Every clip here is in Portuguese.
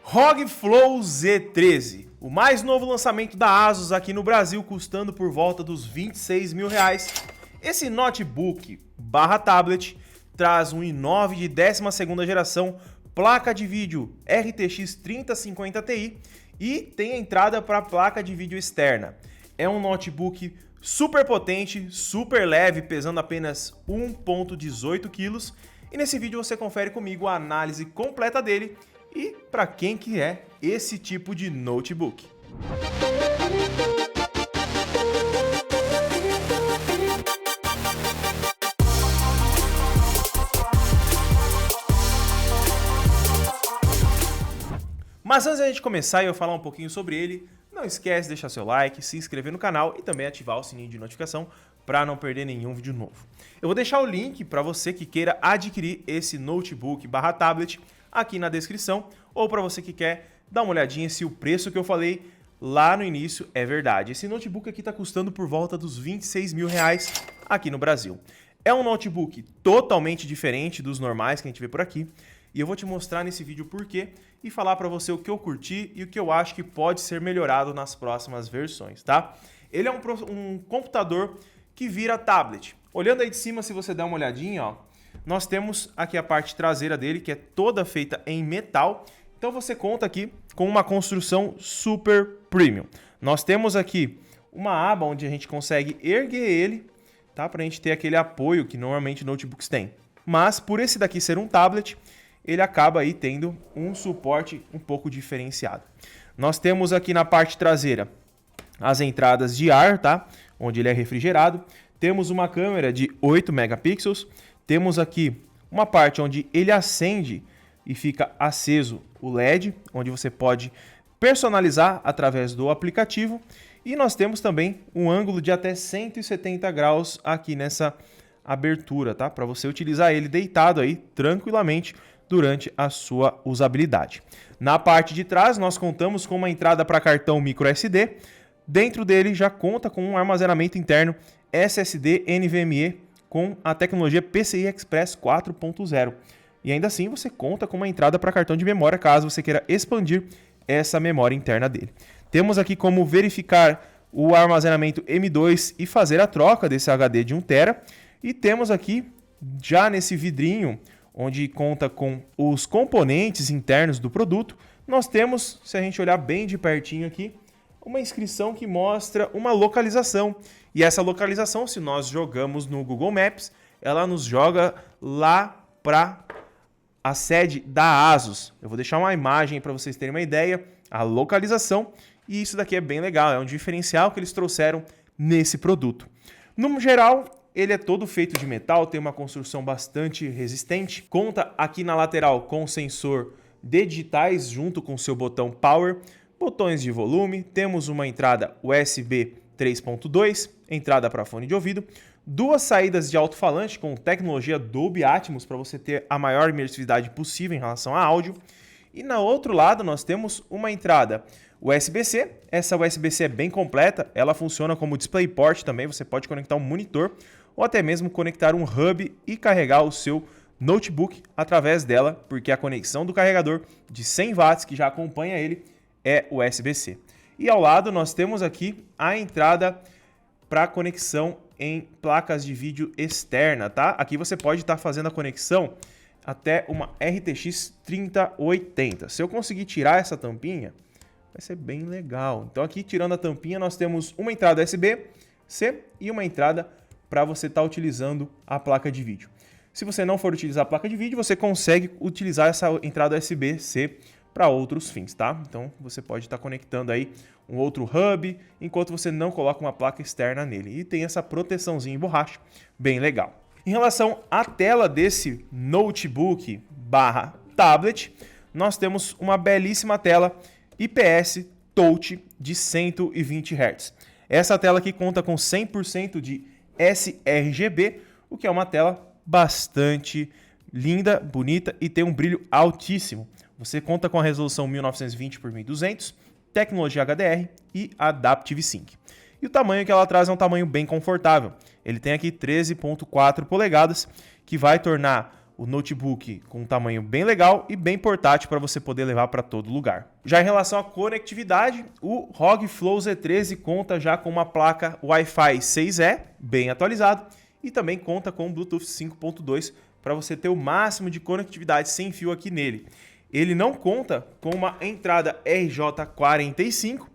ROG Flow Z13, o mais novo lançamento da ASUS aqui no Brasil, custando por volta dos R$26 mil. Esse notebook barra tablet traz um i9 de 12ª geração, placa de vídeo RTX 3050 Ti e tem entrada para placa de vídeo externa. É um notebook super potente, super leve, pesando apenas 1,18 kg. E nesse vídeo você confere comigo a análise completa dele e para quem que é esse tipo de notebook. Mas antes da gente começar e eu falar um pouquinho sobre ele, não esquece de deixar seu like, se inscrever no canal e também ativar o sininho de notificação para não perder nenhum vídeo novo. Eu vou deixar o link para você que queira adquirir esse notebook barra tablet aqui na descrição, ou para você que quer dar uma olhadinha se o preço que eu falei lá no início é verdade. Esse notebook aqui está custando por volta dos R$26 mil aqui no Brasil. É um notebook totalmente diferente dos normais que a gente vê por aqui, e eu vou te mostrar nesse vídeo o porquê e falar para você o que eu curti e o que eu acho que pode ser melhorado nas próximas versões, tá? Ele é um computador que vira tablet. Olhando aí de cima, se você der uma olhadinha, ó, nós temos aqui a parte traseira dele, que é toda feita em metal. Então você conta aqui com uma construção super premium. Nós temos aqui uma aba onde a gente consegue erguer ele, tá? Para a gente ter aquele apoio que normalmente notebooks têm. Mas por esse daqui ser um tablet, ele acaba aí tendo um suporte um pouco diferenciado. Nós temos aqui na parte traseira as entradas de ar, tá? Onde ele é refrigerado. Temos uma câmera de 8 megapixels. Temos aqui uma parte onde ele acende e fica aceso o LED, onde você pode personalizar através do aplicativo. E nós temos também um ângulo de até 170 graus aqui nessa abertura, tá? Para você utilizar ele deitado aí tranquilamente durante a sua usabilidade. Na parte de trás, nós contamos com uma entrada para cartão microSD. Dentro dele já conta com um armazenamento interno SSD NVMe com a tecnologia PCI Express 4.0. E ainda assim você conta com uma entrada para cartão de memória caso você queira expandir essa memória interna dele. Temos aqui como verificar o armazenamento M2 e fazer a troca desse HD de 1 TB. E temos aqui, já nesse vidrinho, onde conta com os componentes internos do produto, nós temos, se a gente olhar bem de pertinho aqui, uma inscrição que mostra uma localização. E essa localização, se nós jogamos no Google Maps, ela nos joga lá para a sede da ASUS. Eu vou deixar uma imagem para vocês terem uma ideia, a localização, e isso daqui é bem legal, é um diferencial que eles trouxeram nesse produto. No geral, ele é todo feito de metal, tem uma construção bastante resistente, conta aqui na lateral com sensor de digitais junto com seu botão Power, botões de volume, temos uma entrada USB 3.2, entrada para fone de ouvido, duas saídas de alto-falante com tecnologia Dolby Atmos para você ter a maior imersividade possível em relação a áudio. E no outro lado nós temos uma entrada USB-C, essa USB-C é bem completa, ela funciona como DisplayPort também, você pode conectar um monitor ou até mesmo conectar um hub e carregar o seu notebook através dela, porque a conexão do carregador de 100 watts que já acompanha ele é USB-C. E ao lado nós temos aqui a entrada para conexão em placas de vídeo externa, tá? Aqui você pode estar fazendo a conexão até uma RTX 3080. Se eu conseguir tirar essa tampinha, vai ser bem legal. Então aqui, tirando a tampinha, nós temos uma entrada USB-C e uma entrada para você estar utilizando a placa de vídeo. Se você não for utilizar a placa de vídeo, você consegue utilizar essa entrada USB-C para outros fins, tá? Então você pode estar conectando aí um outro hub, enquanto você não coloca uma placa externa nele. E tem essa proteçãozinha em borracha, bem legal. Em relação à tela desse notebook barra tablet, nós temos uma belíssima tela IPS Touch de 120 Hz. Essa tela aqui conta com 100% de sRGB, o que é uma tela bastante linda, bonita e tem um brilho altíssimo. Você conta com a resolução 1920 por 1200, tecnologia HDR e Adaptive Sync. E o tamanho que ela traz é um tamanho bem confortável. Ele tem aqui 13.4 polegadas, que vai tornar o notebook com um tamanho bem legal e bem portátil para você poder levar para todo lugar. Já em relação à conectividade, o ROG Flow Z13 conta já com uma placa Wi-Fi 6E, bem atualizado, e também conta com Bluetooth 5.2 para você ter o máximo de conectividade sem fio aqui nele. Ele não conta com uma entrada RJ45,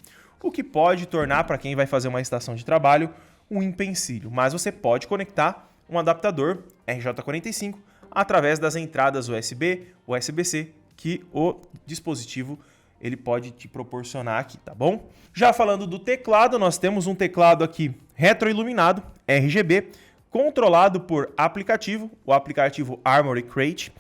o que pode tornar, para quem vai fazer uma estação de trabalho, um empecilho. Mas você pode conectar um adaptador RJ45 através das entradas USB, USB-C, que o dispositivo ele pode te proporcionar aqui, tá bom? Já falando do teclado, nós temos um teclado aqui retroiluminado, RGB, controlado por aplicativo, o aplicativo Armoury Crate,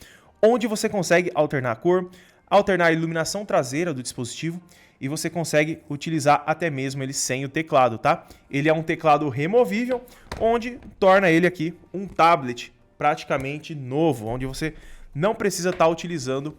onde você consegue alternar a cor, alternar a iluminação traseira do dispositivo e você consegue utilizar até mesmo ele sem o teclado, tá? Ele é um teclado removível, onde torna ele aqui um tablet praticamente novo, onde você não precisa estar utilizando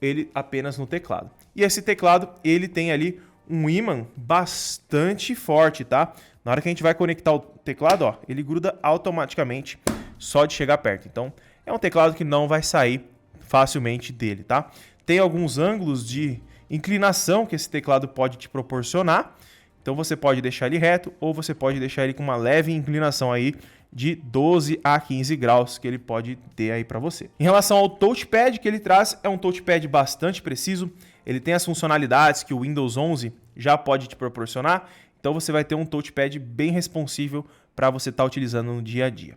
ele apenas no teclado. E esse teclado, ele tem ali um ímã bastante forte, tá? Na hora que a gente vai conectar o teclado, ó, ele gruda automaticamente só de chegar perto. Então, é um teclado que não vai sair facilmente dele, tá? Tem alguns ângulos de inclinação que esse teclado pode te proporcionar. Então, você pode deixar ele reto ou você pode deixar ele com uma leve inclinação aí de 12 a 15 graus que ele pode ter aí para você. Em relação ao touchpad que ele traz, é um touchpad bastante preciso. Ele tem as funcionalidades que o Windows 11 já pode te proporcionar. Então você vai ter um touchpad bem responsível para você estar utilizando no dia a dia.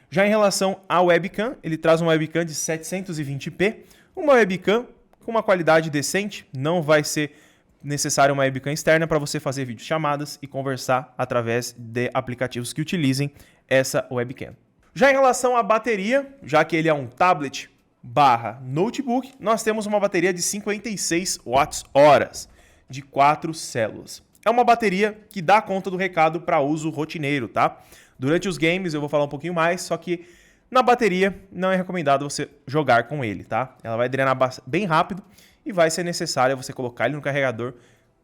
Já em relação à webcam, ele traz uma webcam de 720p, uma webcam com uma qualidade decente, não vai ser necessária uma webcam externa para você fazer videochamadas e conversar através de aplicativos que utilizem essa webcam. Já em relação à bateria, já que ele é um tablet / notebook, nós temos uma bateria de 56 Wh de 4 células. É uma bateria que dá conta do recado para uso rotineiro, tá? Durante os games eu vou falar um pouquinho mais, só que na bateria não é recomendado você jogar com ele, tá? Ela vai drenar bem rápido e vai ser necessário você colocar ele no carregador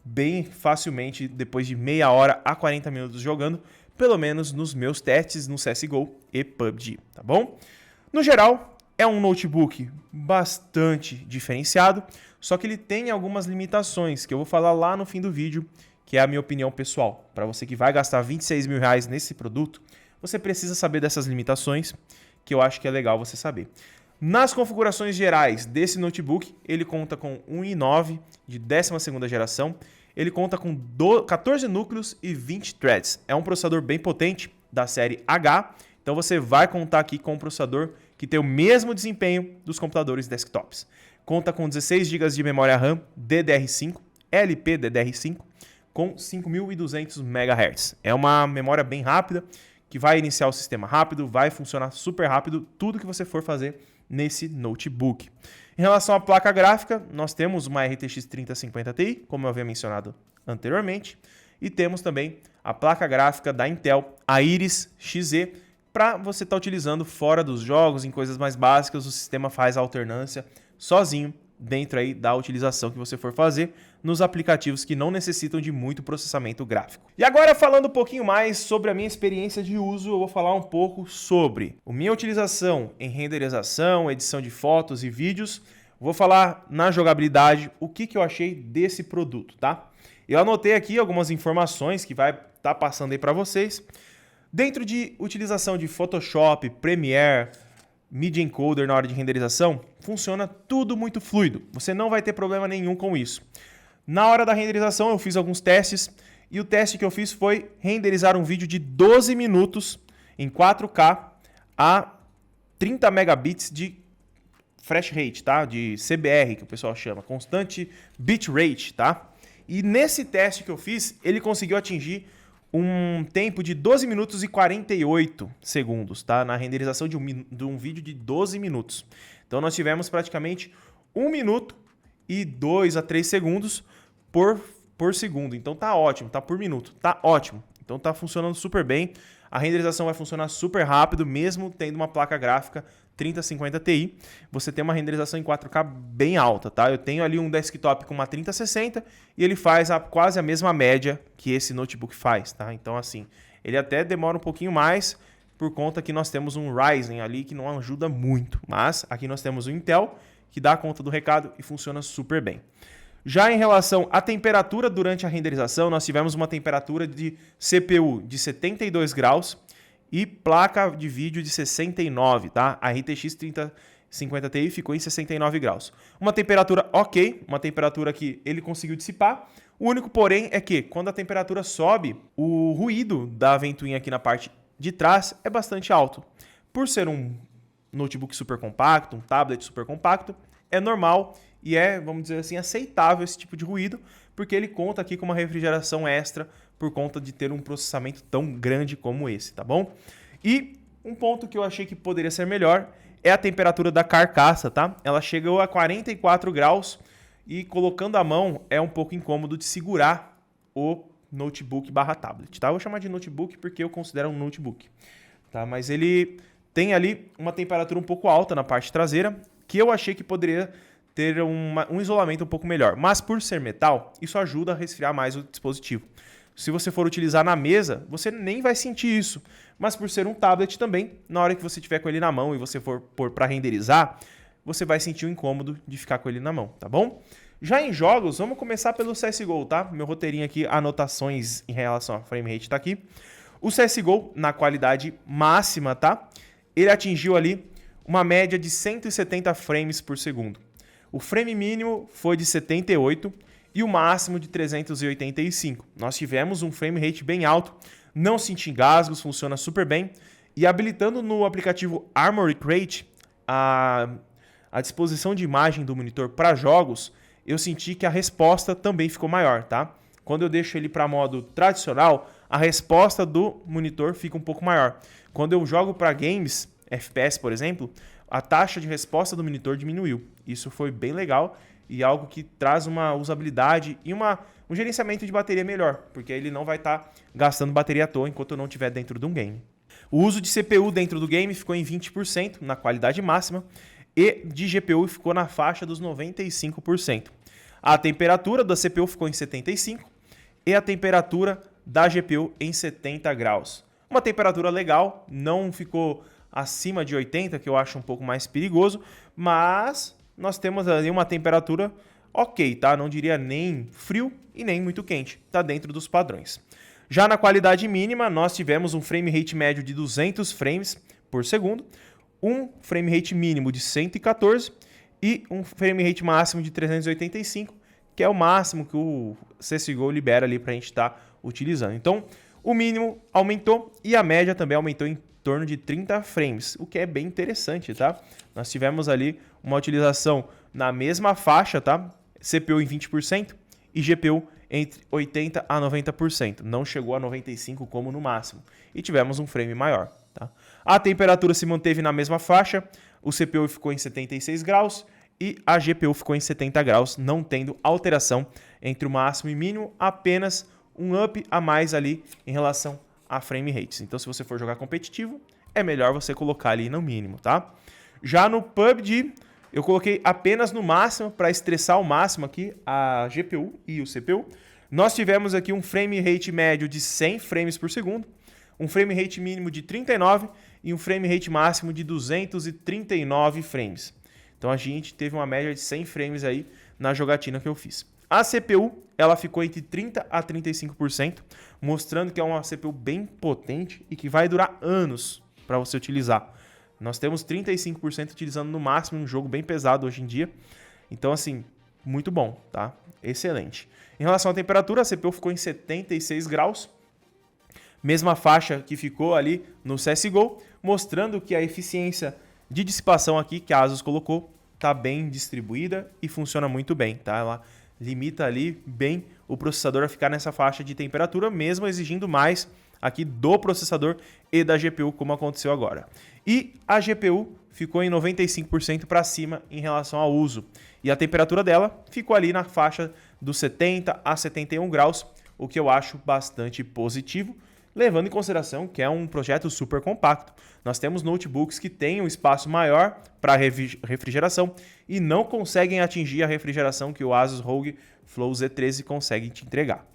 bem facilmente depois de meia hora a 40 minutos jogando, pelo menos nos meus testes no CSGO e PUBG, tá bom? No geral, é um notebook bastante diferenciado, só que ele tem algumas limitações que eu vou falar lá no fim do vídeo, que é a minha opinião pessoal. Para você que vai gastar 26 mil reais nesse produto, você precisa saber dessas limitações, que eu acho que é legal você saber. Nas configurações gerais desse notebook, ele conta com um i9 de 12ª geração, ele conta com 14 núcleos e 20 threads. É um processador bem potente da série H, então você vai contar aqui com um processador que tem o mesmo desempenho dos computadores desktops. Conta com 16 GB de memória RAM DDR5, LPDDR5, com 5.200 MHz. É uma memória bem rápida, que vai iniciar o sistema rápido, vai funcionar super rápido, tudo que você for fazer nesse notebook. Em relação à placa gráfica, nós temos uma RTX 3050 Ti, como eu havia mencionado anteriormente, e temos também a placa gráfica da Intel, a Iris Xe, para você estar utilizando fora dos jogos, em coisas mais básicas, o sistema faz a alternância sozinho, dentro aí da utilização que você for fazer nos aplicativos que não necessitam de muito processamento gráfico. E agora, falando um pouquinho mais sobre a minha experiência de uso, eu vou falar um pouco sobre a minha utilização em renderização, edição de fotos e vídeos. Vou falar na jogabilidade o que eu achei desse produto, tá? Eu anotei aqui algumas informações que vai estar passando aí para vocês. Dentro de utilização de Photoshop, Premiere, Media Encoder na hora de renderização, funciona tudo muito fluido. Você não vai ter problema nenhum com isso. Na hora da renderização eu fiz alguns testes e o teste que eu fiz foi renderizar um vídeo de 12 minutos em 4K a 30 megabits de fresh rate, tá? De CBR, que o pessoal chama, constante bitrate, tá? E nesse teste que eu fiz, ele conseguiu atingir um tempo de 12 minutos e 48 segundos, tá? Na renderização de um vídeo de 12 minutos. Então nós tivemos praticamente 1 minuto e 2 a 3 segundos por segundo. Então tá ótimo, tá por minuto, tá ótimo. Então tá funcionando super bem. A renderização vai funcionar super rápido, mesmo tendo uma placa gráfica 3050 Ti. Você tem uma renderização em 4K bem alta, tá? Eu tenho ali um desktop com uma 3060 e ele faz quase a mesma média que esse notebook faz, tá? Então assim, ele até demora um pouquinho mais, por conta que nós temos um Ryzen ali que não ajuda muito. Mas aqui nós temos o Intel, que dá conta do recado e funciona super bem. Já em relação à temperatura durante a renderização, nós tivemos uma temperatura de CPU de 72 graus e placa de vídeo de 69, tá? A RTX 3050 Ti ficou em 69 graus. Uma temperatura ok, uma temperatura que ele conseguiu dissipar. O único porém é que quando a temperatura sobe, o ruído da ventoinha aqui na parte de trás é bastante alto. Por ser um notebook super compacto, um tablet super compacto, é normal e é, vamos dizer assim, aceitável esse tipo de ruído, porque ele conta aqui com uma refrigeração extra por conta de ter um processamento tão grande como esse, tá bom? E um ponto que eu achei que poderia ser melhor é a temperatura da carcaça, tá? Ela chegou a 44 graus e colocando a mão é um pouco incômodo de segurar o notebook barra tablet, tá? Eu vou chamar de notebook porque eu considero um notebook, tá? Mas ele tem ali uma temperatura um pouco alta na parte traseira, que eu achei que poderia ter um isolamento um pouco melhor. Mas por ser metal, isso ajuda a resfriar mais o dispositivo. Se você for utilizar na mesa, você nem vai sentir isso. Mas por ser um tablet também, na hora que você tiver com ele na mão e você for pôr para renderizar, você vai sentir o incômodo de ficar com ele na mão, tá bom? Já em jogos, vamos começar pelo CSGO, tá? Meu roteirinho aqui, anotações em relação a frame rate tá aqui. O CSGO, na qualidade máxima, tá? Ele atingiu ali uma média de 170 frames por segundo. O frame mínimo foi de 78 e o máximo de 385. Nós tivemos um frame rate bem alto, não senti engasgos, funciona super bem. E habilitando no aplicativo Armoury Crate a disposição de imagem do monitor para jogos, eu senti que a resposta também ficou maior, tá? Quando eu deixo ele para modo tradicional, a resposta do monitor fica um pouco maior. Quando eu jogo para games, FPS, por exemplo, a taxa de resposta do monitor diminuiu. Isso foi bem legal e algo que traz uma usabilidade e um gerenciamento de bateria melhor, porque ele não vai estar gastando bateria à toa enquanto eu não estiver dentro de um game. O uso de CPU dentro do game ficou em 20% na qualidade máxima e de GPU ficou na faixa dos 95%. A temperatura da CPU ficou em 75% e a temperatura da GPU em 70 graus. Uma temperatura legal, não ficou acima de 80, que eu acho um pouco mais perigoso, mas nós temos ali uma temperatura ok, tá? Não diria nem frio e nem muito quente, tá dentro dos padrões. Já na qualidade mínima, nós tivemos um frame rate médio de 200 frames por segundo, um frame rate mínimo de 114 e um frame rate máximo de 385, que é o máximo que o CSGO libera ali para a gente estar utilizando. Então, o mínimo aumentou e a média também aumentou em torno de 30 frames, o que é bem interessante, tá? Nós tivemos ali uma utilização na mesma faixa, tá? CPU em 20% e GPU entre 80% a 90%. Não chegou a 95% como no máximo. E tivemos um frame maior, tá? A temperatura se manteve na mesma faixa, o CPU ficou em 76 graus e a GPU ficou em 70 graus, não tendo alteração entre o máximo e mínimo, apenas um up a mais ali em relação a frame rates. Então, se você for jogar competitivo, é melhor você colocar ali no mínimo, tá? Já no PUBG, eu coloquei apenas no máximo para estressar ao máximo aqui a GPU e o CPU. Nós tivemos aqui um frame rate médio de 100 frames por segundo, um frame rate mínimo de 39 e um frame rate máximo de 239 frames. Então, a gente teve uma média de 100 frames aí na jogatina que eu fiz. A CPU, ela ficou entre 30% a 35%, mostrando que é uma CPU bem potente e que vai durar anos para você utilizar. Nós temos 35% utilizando no máximo um jogo bem pesado hoje em dia. Então, assim, muito bom, tá? Excelente. Em relação à temperatura, a CPU ficou em 76 graus. Mesma faixa que ficou ali no CSGO, mostrando que a eficiência de dissipação aqui que a ASUS colocou está bem distribuída e funciona muito bem, tá? Ela limita ali bem o processador a ficar nessa faixa de temperatura, mesmo exigindo mais aqui do processador e da GPU, como aconteceu agora. E a GPU ficou em 95% para cima em relação ao uso. E a temperatura dela ficou ali na faixa dos 70 a 71 graus, o que eu acho bastante positivo, levando em consideração que é um projeto super compacto. Nós temos notebooks que têm um espaço maior para refrigeração e não conseguem atingir a refrigeração que o Asus ROG Flow Z13 consegue te entregar.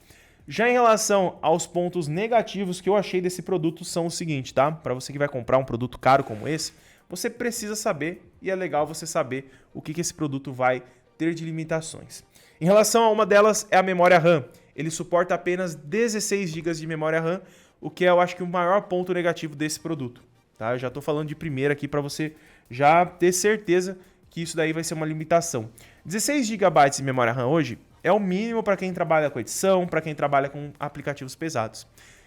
Já em relação aos pontos negativos que eu achei desse produto são o seguinte, tá? Para você que vai comprar um produto caro como esse, você precisa saber, e é legal você saber o que esse produto vai ter de limitações. Em relação a uma delas é a memória RAM. Ele suporta apenas 16 GB de memória RAM, o que é, eu acho que o maior ponto negativo desse produto. Tá? Eu já estou falando de primeira aqui para você já ter certeza que isso daí vai ser uma limitação. 16 GB de memória RAM hoje é o mínimo para quem trabalha com edição, para quem trabalha com aplicativos pesados.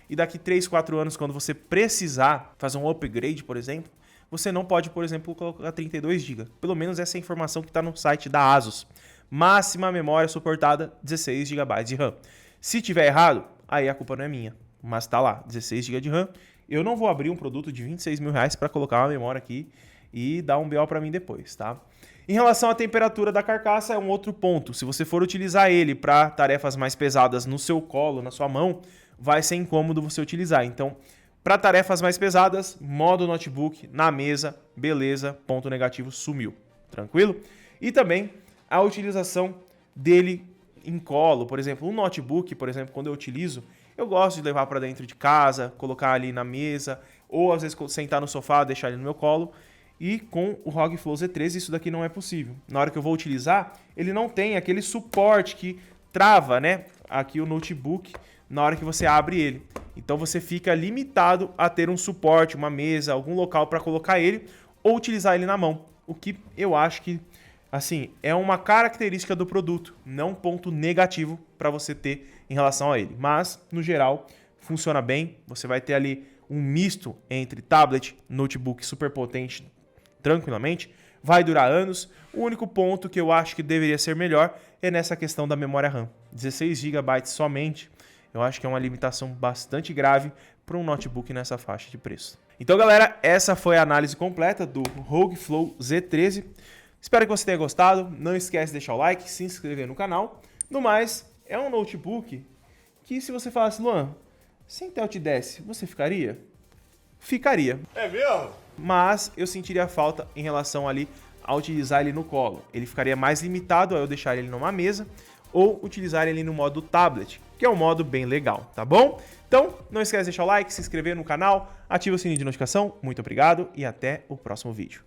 E daqui 3, 4 anos, quando você precisar fazer um upgrade, por exemplo, você não pode, por exemplo, colocar 32 GB. Pelo menos essa é a informação que está no site da ASUS. Máxima memória suportada, 16 GB de RAM. Se tiver errado, aí a culpa não é minha. Mas tá lá, 16 GB de RAM. Eu não vou abrir um produto de 26 mil reais para colocar uma memória aqui e dar um BO para mim depois, tá? Em relação à temperatura da carcaça, é um outro ponto. Se você for utilizar ele para tarefas mais pesadas no seu colo, na sua mão, vai ser incômodo você utilizar. Então, para tarefas mais pesadas, modo notebook, na mesa, beleza, ponto negativo, sumiu. Tranquilo? E também a utilização dele em colo. Por exemplo, um notebook, por exemplo, quando eu utilizo, eu gosto de levar para dentro de casa, colocar ali na mesa, ou às vezes sentar no sofá, deixar ele no meu colo. E com o ROG Flow Z13 isso daqui não é possível. Na hora que eu vou utilizar, ele não tem aquele suporte que trava, né, aqui o notebook na hora que você abre ele. Então você fica limitado a ter um suporte, uma mesa, algum local para colocar ele ou utilizar ele na mão. O que eu acho que, assim, é uma característica do produto, não um ponto negativo para você ter em relação a ele. Mas, no geral, funciona bem. Você vai ter ali um misto entre tablet, notebook super potente, tranquilamente, vai durar anos. O único ponto que eu acho que deveria ser melhor é nessa questão da memória RAM. 16 GB somente, eu acho que é uma limitação bastante grave para um notebook nessa faixa de preço. Então, galera, essa foi a análise completa do ROG Flow Z13. Espero que você tenha gostado. Não esquece de deixar o like, se inscrever no canal. No mais, é um notebook que se você falasse, Luan, se Intel te desse, você ficaria? Ficaria. É mesmo? Mas eu sentiria falta em relação ali a utilizar ele no colo. Ele ficaria mais limitado a eu deixar ele numa mesa ou utilizar ele no modo tablet, que é um modo bem legal, tá bom? Então, não esquece de deixar o like, se inscrever no canal, ativa o sininho de notificação. Muito obrigado e até o próximo vídeo.